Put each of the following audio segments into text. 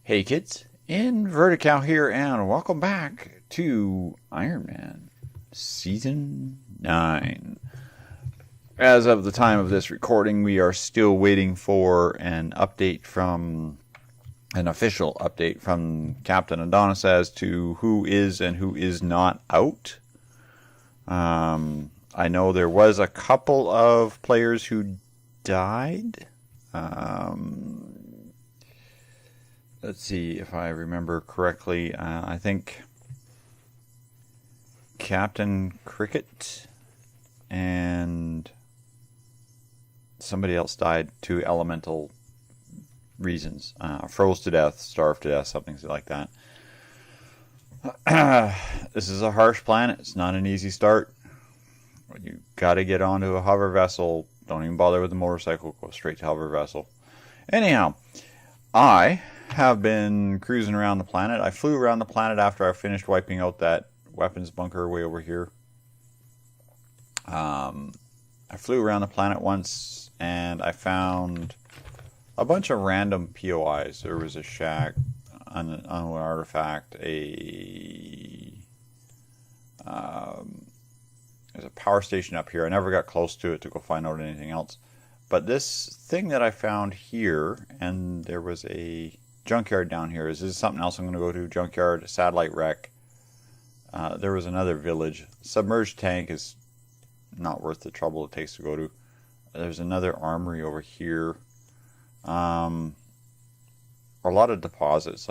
Hey kids, Vertical here, and welcome back to Ironman Season 9. As of the time of this recording, we are still waiting for an official update from Captain Adonis as to who is and who is not out. I know there was a couple of players who died. Let's see if I remember correctly. I think Captain Cricket and somebody else died to elemental reasons. Froze to death, starved to death, something like that. This is a harsh planet. It's not an easy start. You got to get onto a hover vessel. Don't even bother with the motorcycle. Go straight to hover vessel. Anyhow, I have been cruising around the planet. I flew around the planet after I finished wiping out that weapons bunker way over here. I flew around the planet once and I found a bunch of random POIs. There was a shack, an artifact, there's a power station up here. I never got close to it to go find out anything else. But this thing that I found here, and there was a junkyard down here. This is something else I'm going to go to. Junkyard, satellite wreck. There was another village. Submerged tank is not worth the trouble it takes to go to. There's another armory over here. A lot of deposits.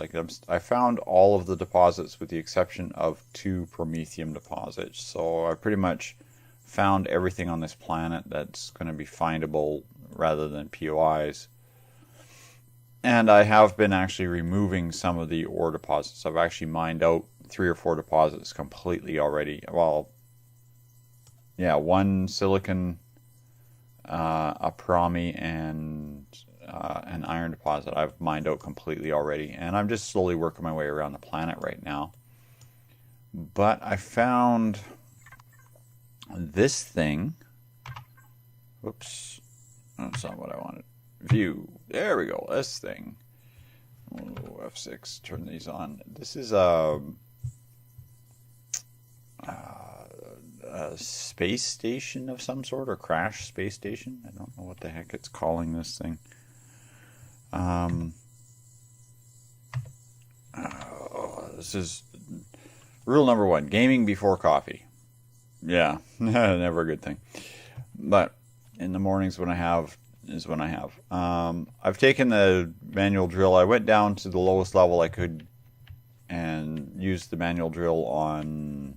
I found all of the deposits with the exception of 2 promethium deposits. So I pretty much found everything on this planet that's going to be findable rather than POIs. And I have been actually removing some of the ore deposits. I've actually mined out 3 or 4 deposits completely already. Well, yeah, 1 silicon, a promi, and an iron deposit I've mined out completely already. And I'm just slowly working my way around the planet right now. But I found this thing. Whoops. That's not what I wanted. View. There we go. This thing. Oh, F6. Turn these on. This is a space station of some sort, or crash space station. I don't know what the heck it's calling this thing. This is rule number 1: gaming before coffee. Yeah, never a good thing. But in the mornings when I have is when I have. I've taken the manual drill. I went down to the lowest level I could and used the manual drill on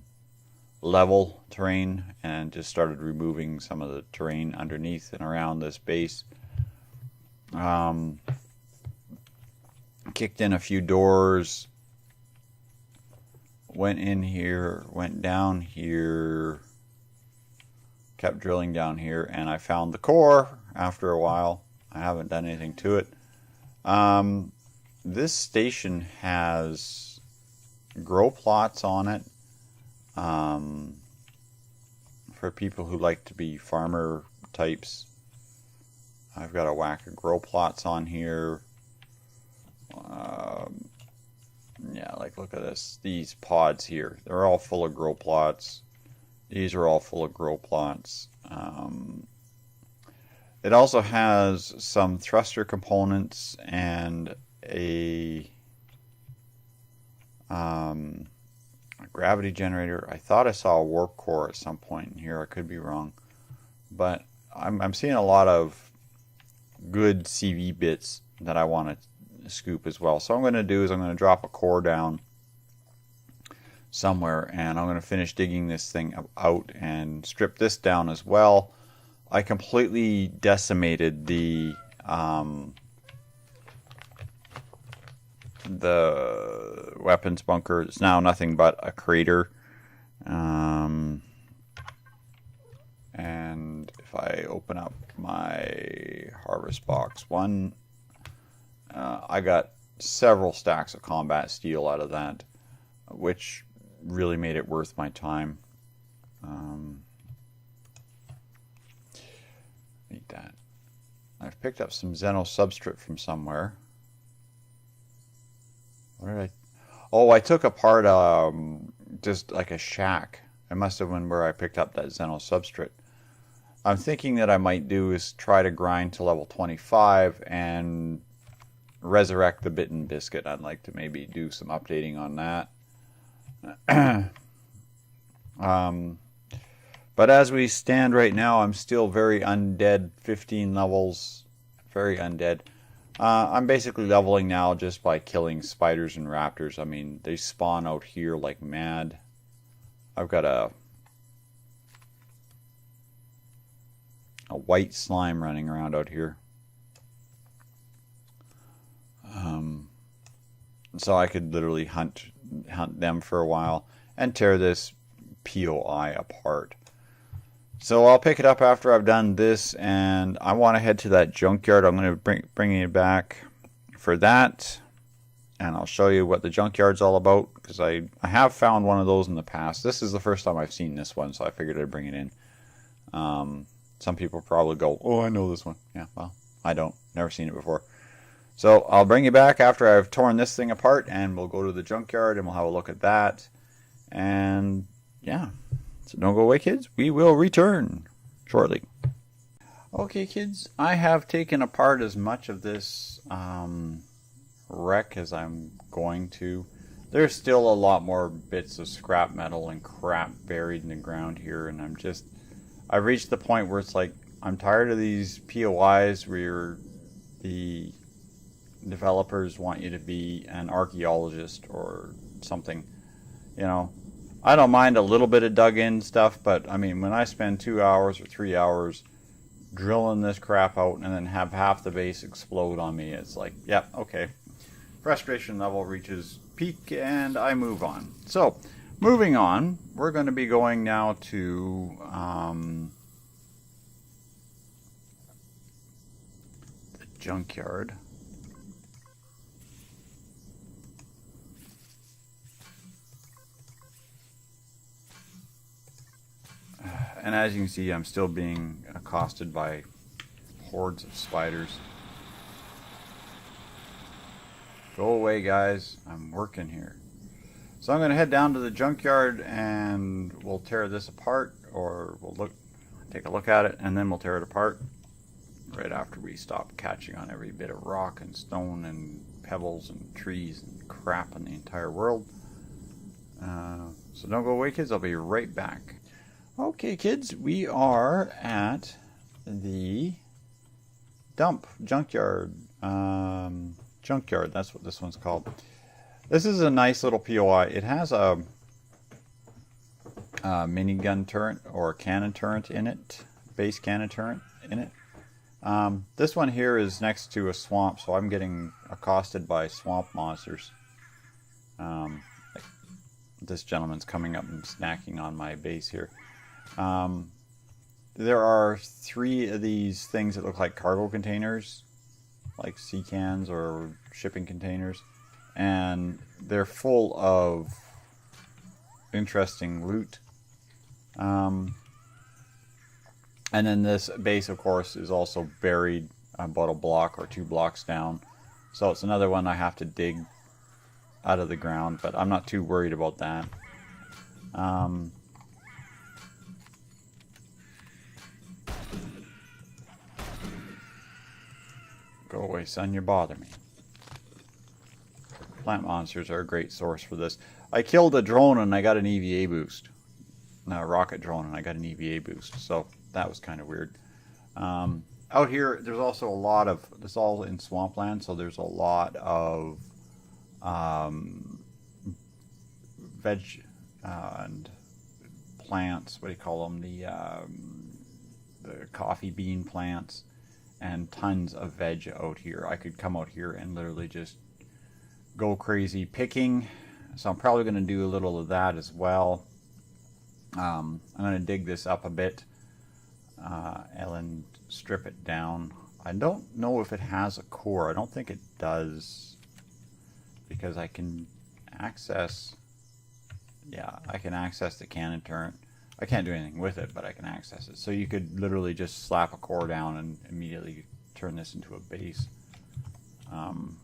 level terrain and just started removing some of the terrain underneath and around this base. Kicked in a few doors, went in here, went down here, kept drilling down here, and I found the core after a while. I haven't done anything to it. This station has grow plots on it for people who like to be farmer types. I've got a whack of grow plots on here. Yeah, look at this. These pods here, they're all full of grow plots. These are all full of grow plots. It also has some thruster components and a gravity generator. I thought I saw a warp core at some point in here. I could be wrong. But I'm seeing a lot of good CV bits that I want to scoop as well. So what I'm going to do is I'm going to drop a core down somewhere and I'm going to finish digging this thing out and strip this down as well. I completely decimated the weapons bunker. It's now nothing but a crater. And if I open up my harvest box, I got several stacks of combat steel out of that, which really made it worth my time. Need that. I've picked up some Xeno substrate from somewhere. Where did I... Oh, I took apart just like a shack. It must have been where I picked up that Xeno substrate. I'm thinking that I might do is try to grind to level 25 and resurrect the bitten biscuit. I'd like to maybe do some updating on that. But as we stand right now, I'm still very undead, 15 levels, very undead. I'm basically leveling now just by killing spiders and raptors. I mean, they spawn out here like mad. I've got a white slime running around out here. So I could literally hunt them for a while and tear this POI apart. So I'll pick it up after I've done this, and I want to head to that junkyard. I'm going to bring it back for that, and I'll show you what the junkyard's all about, because I have found one of those in the past. This is the first time I've seen this one, so I figured I'd bring it in. Some people probably go, oh, I know this one. Yeah, well, I don't. Never seen it before. So I'll bring you back after I've torn this thing apart, and we'll go to the junkyard, and we'll have a look at that. And, yeah. So don't go away, kids. We will return shortly. Okay, kids. I have taken apart as much of this wreck as I'm going to. There's still a lot more bits of scrap metal and crap buried in the ground here, and I've reached the point where it's like, I'm tired of these POIs where the developers want you to be an archaeologist or something, you know. I don't mind a little bit of dug-in stuff, but I mean, when I spend 2 hours or 3 hours drilling this crap out and then have half the base explode on me, it's like, yep, okay. Frustration level reaches peak and I move on. So, moving on, we're going to be going now to the junkyard. And as you can see, I'm still being accosted by hordes of spiders. Go away, guys. I'm working here. So I'm going to head down to the junkyard and we'll tear this apart, or we'll take a look at it, and then we'll tear it apart right after we stop catching on every bit of rock and stone and pebbles and trees and crap in the entire world. So don't go away, kids. I'll be right back. Okay, kids, we are at the junkyard. Junkyard, that's what this one's called. This is a nice little POI. It has a minigun turret or cannon turret in it, base cannon turret in it. This one here is next to a swamp, so I'm getting accosted by swamp monsters. Like this gentleman's coming up and snacking on my base here. There are 3 of these things that look like cargo containers, like sea cans or shipping containers, and they're full of interesting loot. And then this base, of course, is also buried about a block or 2 blocks down, so it's another one I have to dig out of the ground, but I'm not too worried about that. Go away, son, you bother me. Plant monsters are a great source for this. I killed a drone and I got an EVA boost. No, a rocket drone, and I got an EVA boost. So that was kind of weird. Out here, there's also a lot of, it's all in swampland, so there's a lot of veg and plants. What do you call them? The coffee bean plants. And tons of veg out here. I could come out here and literally just go crazy picking. So I'm probably going to do a little of that as well. I'm going to dig this up a bit and strip it down. I don't know if it has a core. I don't think it does, because I can access, yeah, I can access the cannon turret. I can't do anything with it, but I can access it. So you could literally just slap a core down and immediately turn this into a base. Oh,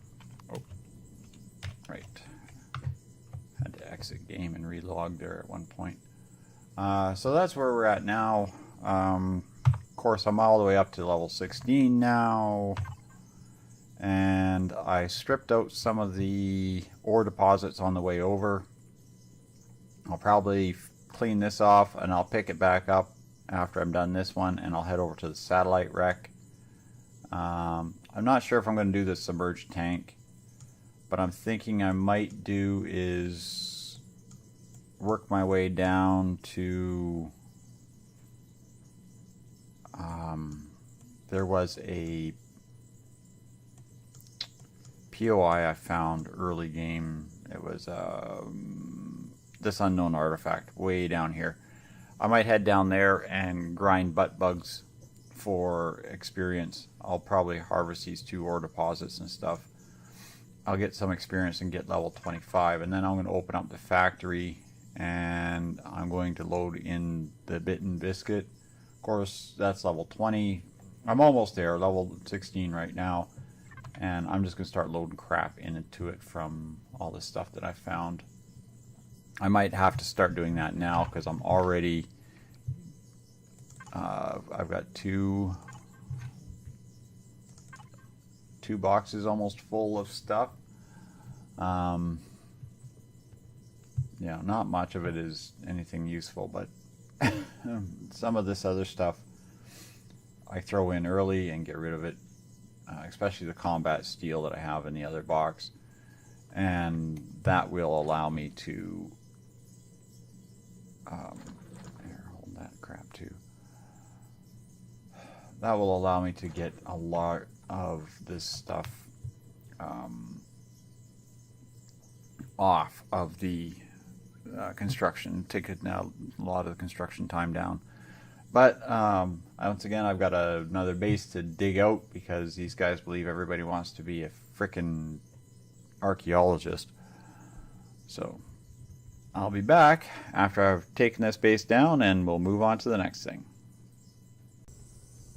right. exit game and relog there at one point. So that's where we're at now. Of course, I'm all the way up to level 16 now. And I stripped out some of the ore deposits on the way over. I'll probably clean this off and I'll pick it back up after I'm done this one, and I'll head over to the satellite wreck. I'm not sure if I'm going to do the submerged tank, but I'm thinking I might do is work my way down to there was a POI I found early game. It was this unknown artifact way down here. I might head down there and grind butt bugs for experience. I'll probably harvest these 2 ore deposits and stuff. I'll get some experience and get level 25, and then I'm going to open up the factory and I'm going to load in the bitten biscuit. Of course, that's level 20. I'm almost there, level 16 right now, and I'm just going to start loading crap into it from all the stuff that I found. I might have to start doing that now because I'm already I've got two boxes almost full of stuff. Yeah, not much of it is anything useful, but some of this other stuff I throw in early and get rid of it, especially the combat steel that I have in the other box, and that will allow me to here, hold that crap too. That will allow me to get a lot of this stuff off of the construction, take it now a lot of the construction time down. But once again, I've got another base to dig out because these guys believe everybody wants to be a frickin' archaeologist. So I'll be back after I've taken this base down and we'll move on to the next thing.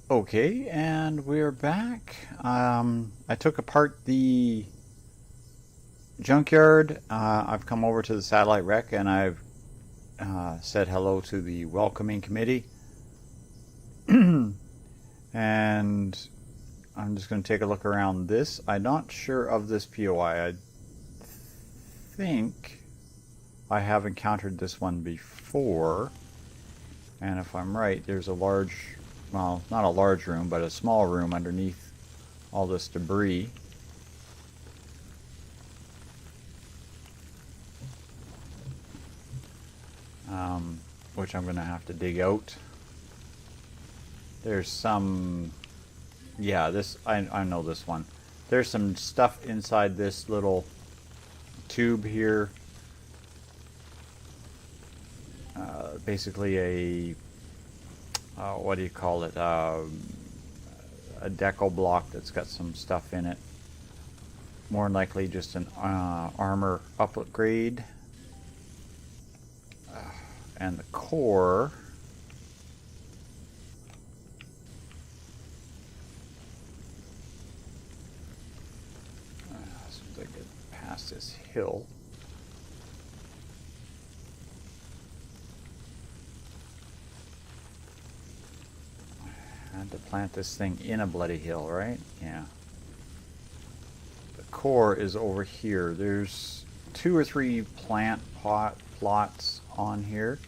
Okay, and we're back. I took apart the junkyard. I've come over to the satellite wreck and I've said hello to the welcoming committee. And I'm just going to take a look around this. I'm not sure of this POI. I think I have encountered this one before. And if I'm right, there's a large, well, not a large room, but a small room underneath all this debris. Which I'm going to have to dig out. There's some, yeah, this, I know this one. There's some stuff inside this little tube here. Basically a, what do you call it? A deco block that's got some stuff in it. More than likely just an armor upgrade. And the core, as soon as I get past this hill, I had to plant this thing in a bloody hill, right? Yeah. The core is over here. There's 2 or 3 plant plots on here,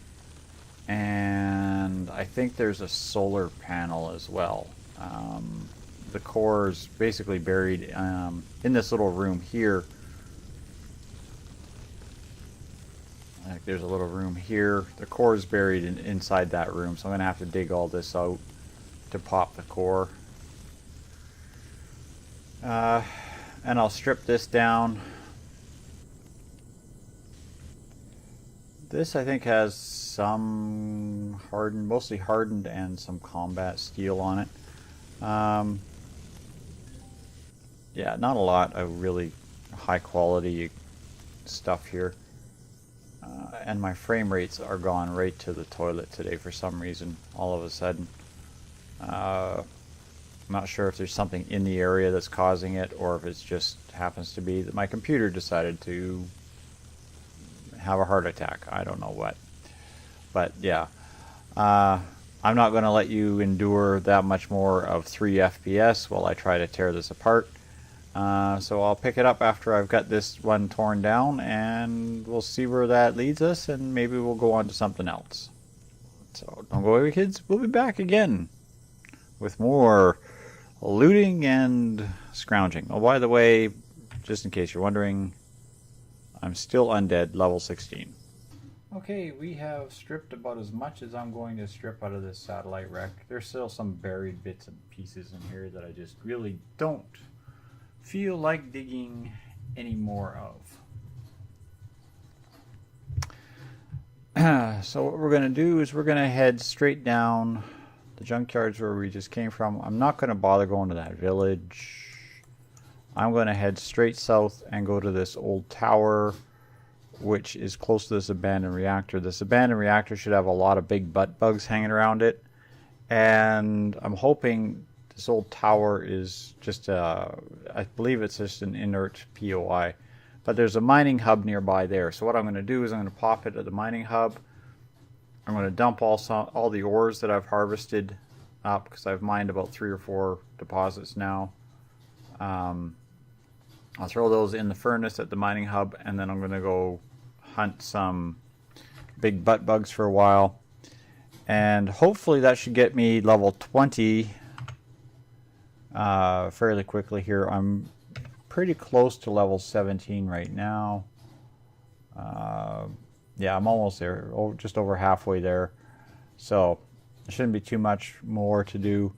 and I think there's a solar panel as well. The core is basically buried in this little room here. Like there's a little room here. The core is buried inside that room, so I'm going to have to dig all this out to pop the core. And I'll strip this down. This I think has some hardened, mostly hardened, and some combat steel on it. Yeah, not a lot of really high quality stuff here. And my frame rates are gone right to the toilet today for some reason, all of a sudden. I'm not sure if there's something in the area that's causing it, or if it just happens to be that my computer decided to have a heart attack. I don't know what. But yeah, I'm not going to let you endure that much more of 3 FPS while I try to tear this apart. So I'll pick it up after I've got this one torn down, and we'll see where that leads us, and maybe we'll go on to something else. So don't go away, kids. We'll be back again with more looting and scrounging. Oh, by the way, just in case you're wondering, I'm still undead, level 16. Okay, we have stripped about as much as I'm going to strip out of this satellite wreck. There's still some buried bits and pieces in here that I just really don't feel like digging any more of. So what we're going to do is we're going to head straight down the junkyards where we just came from. I'm not going to bother going to that village. I'm going to head straight south and go to this old tower, which is close to this abandoned reactor. This abandoned reactor should have a lot of big butt bugs hanging around it, and I'm hoping this old tower is just I believe it's just an inert POI, but there's a mining hub nearby there. So what I'm going to do is I'm going to pop it at the mining hub. I'm going to dump all the ores that I've harvested up, because I've mined about 3 or 4 deposits now. I'll throw those in the furnace at the mining hub, and then I'm going to go hunt some big butt bugs for a while, and hopefully that should get me level 20 fairly quickly here. I'm pretty close to level 17 right now. Yeah, I'm almost there, just over halfway there, so it shouldn't be too much more to do.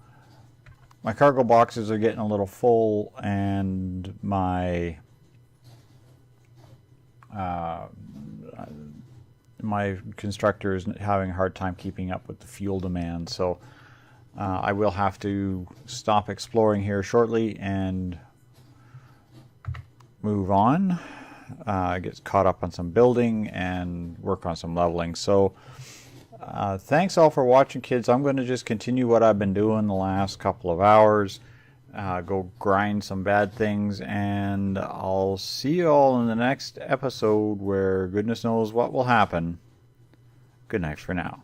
My cargo boxes are getting a little full, and my my constructor is having a hard time keeping up with the fuel demand, so I will have to stop exploring here shortly and move on, get caught up on some building and work on some leveling. So thanks all for watching, kids. I'm going to just continue what I've been doing the last couple of hours, go grind some bad things, and I'll see you all in the next episode where goodness knows what will happen. Good night for now.